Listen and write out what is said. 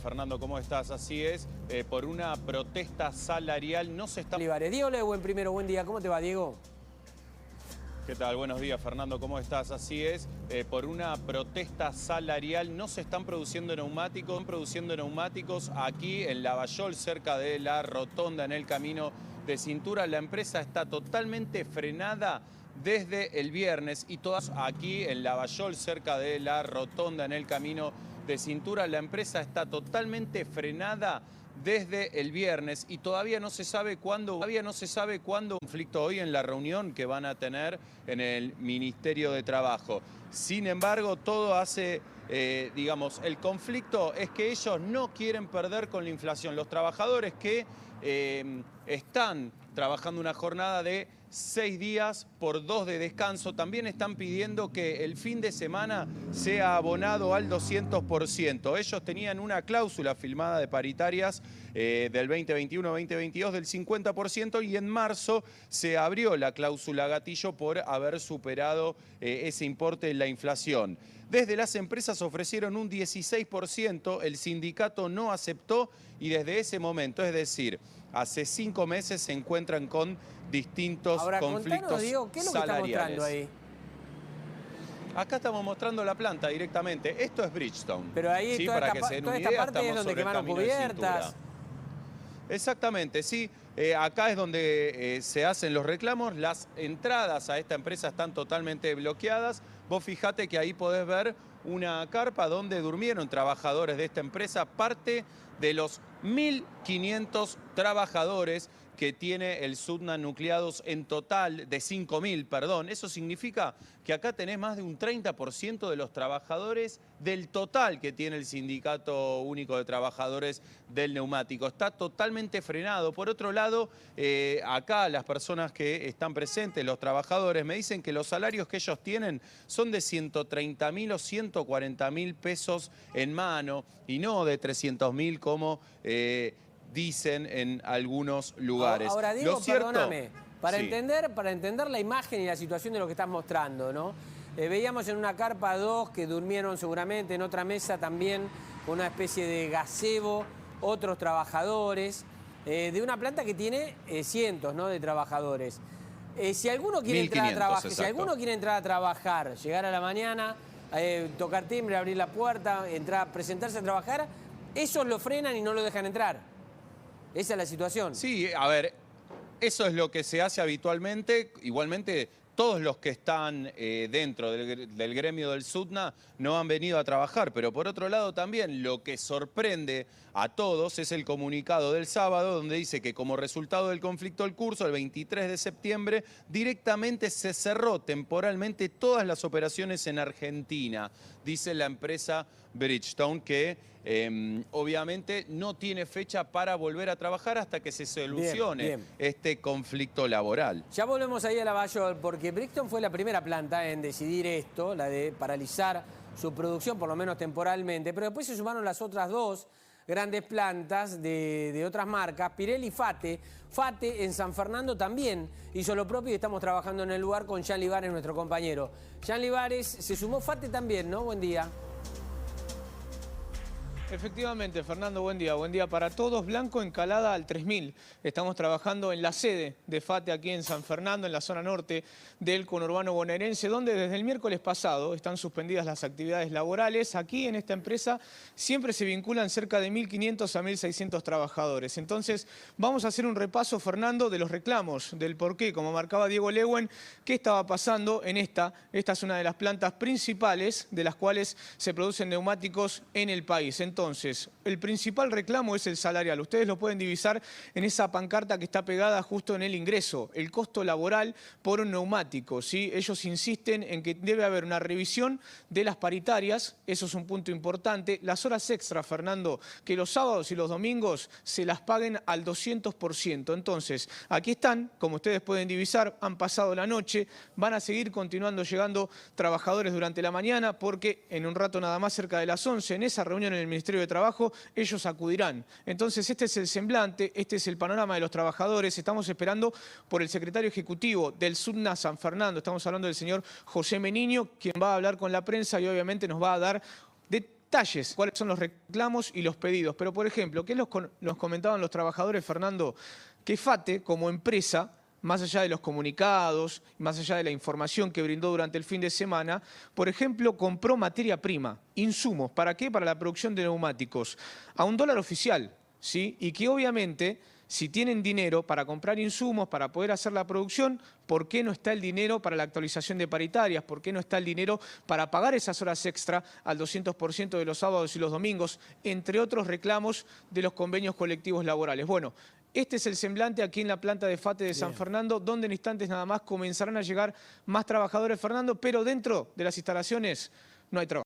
Fernando, ¿cómo estás? Así es, por una protesta salarial no se está... Diego Lehuen primero, buen día. ¿Cómo te va, Diego? ¿Qué tal? Buenos días, Fernando, ¿cómo estás? Así es, por una protesta salarial no se están produciendo neumáticos aquí en Lavallol, cerca de la rotonda en el camino de Cintura. La empresa está totalmente frenada desde el viernes y todas aquí en Lavallol, cerca de la rotonda en el camino de Cintura. La empresa está totalmente frenada desde el viernes y todavía no se sabe cuándo conflicto hoy en la reunión que van a tener en el Ministerio de Trabajo. Sin embargo, todo hace, el conflicto es que ellos no quieren perder con la inflación. Los trabajadores que están trabajando una jornada de 6 días por 2 de descanso, también están pidiendo que el fin de semana sea abonado al 200%. Ellos tenían una cláusula firmada de paritarias del 2021-2022 del 50% y en marzo se abrió la cláusula gatillo por haber superado ese importe en la inflación. Desde las empresas ofrecieron un 16%, el sindicato no aceptó y desde ese momento, es decir, hace 5 meses se encuentran con distintos conflictos Diego, ¿qué es lo que salariales. está mostrando ahí? Acá estamos mostrando la planta directamente. Esto es Bridgestone. Pero ahí ¿sí? toda Para esta, que se den toda una esta idea, parte es donde quemaron cubiertas. Exactamente, sí. Acá es donde se hacen los reclamos. Las entradas a esta empresa están totalmente bloqueadas. Vos fijate que ahí podés ver una carpa donde durmieron trabajadores de esta empresa, parte de los 1.500 trabajadores que tiene el Sudna nucleados en total, de 5.000, perdón. Eso significa que acá tenés más de un 30% de los trabajadores del total que tiene el Sindicato Único de Trabajadores del Neumático. Está totalmente frenado. Por otro lado, acá las personas que están presentes, los trabajadores, me dicen que los salarios que ellos tienen son de 130.000 o 140.000 pesos en mano y no de 300.000 como... dicen en algunos lugares. Ahora, Diego, perdóname, para sí. entender la imagen y la situación de lo que estás mostrando, ¿no? Veíamos en una carpa 2 que durmieron seguramente, en otra mesa también con una especie de gazebo, otros trabajadores, de una planta que tiene cientos, ¿no?, de trabajadores. Si alguno quiere entrar a trabajar, llegar a la mañana, tocar timbre, abrir la puerta, entrar, presentarse a trabajar, esos lo frenan y no lo dejan entrar. Esa es la situación. Sí, a ver, eso es lo que se hace habitualmente. Igualmente, todos los que están dentro del gremio del Sudna no han venido a trabajar. Pero por otro lado también lo que sorprende a todos es el comunicado del sábado donde dice que como resultado del conflicto al curso, el 23 de septiembre, directamente se cerró temporalmente todas las operaciones en Argentina. Dice la empresa Bridgestone que obviamente no tiene fecha para volver a trabajar hasta que se solucione este conflicto laboral. Ya volvemos ahí a Lavallol porque Bridgestone fue la primera planta en decidir esto, la de paralizar su producción, por lo menos temporalmente, pero después se sumaron las otras dos grandes plantas de otras marcas, Pirelli y Fate. Fate en San Fernando también hizo lo propio y estamos trabajando en el lugar con Jean Libares, nuestro compañero. Jean Libares, se sumó Fate también, ¿no? Buen día. Efectivamente, Fernando, buen día para todos. Blanco Encalada al 3000. Estamos trabajando en la sede de Fate aquí en San Fernando, en la zona norte del conurbano bonaerense, donde desde el miércoles pasado están suspendidas las actividades laborales. Aquí en esta empresa siempre se vinculan cerca de 1.500 a 1.600 trabajadores. Entonces vamos a hacer un repaso, Fernando, de los reclamos, del porqué, como marcaba Diego Lehuen, qué estaba pasando en esta. Esta es una de las plantas principales de las cuales se producen neumáticos en el país. Entonces, el principal reclamo es el salarial. Ustedes lo pueden divisar en esa pancarta que está pegada justo en el ingreso, el costo laboral por un neumático, ¿sí? Ellos insisten en que debe haber una revisión de las paritarias, eso es un punto importante. Las horas extras, Fernando, que los sábados y los domingos se las paguen al 200%. Entonces, aquí están, como ustedes pueden divisar, han pasado la noche, van a seguir continuando llegando trabajadores durante la mañana porque en un rato nada más cerca de las 11, en esa reunión en el Ministerio de Trabajo, ellos acudirán. Entonces, este es el semblante, este es el panorama de los trabajadores. Estamos esperando por el secretario ejecutivo del Sudna San Fernando. Estamos hablando del señor José Meniño, quien va a hablar con la prensa y obviamente nos va a dar detalles, cuáles son los reclamos y los pedidos. Pero, por ejemplo, ¿qué nos comentaban los trabajadores, Fernando? Que FATE, como empresa, más allá de los comunicados, más allá de la información que brindó durante el fin de semana, por ejemplo, compró materia prima, insumos. ¿Para qué? Para la producción de neumáticos, a $1 oficial, ¿sí? Y que obviamente, si tienen dinero para comprar insumos, para poder hacer la producción, ¿por qué no está el dinero para la actualización de paritarias? ¿Por qué no está el dinero para pagar esas horas extra al 200% de los sábados y los domingos? Entre otros reclamos de los convenios colectivos laborales. Bueno, este es el semblante aquí en la planta de FATE de San Fernando, donde en instantes nada más comenzarán a llegar más trabajadores, Fernando, pero dentro de las instalaciones no hay trabajo.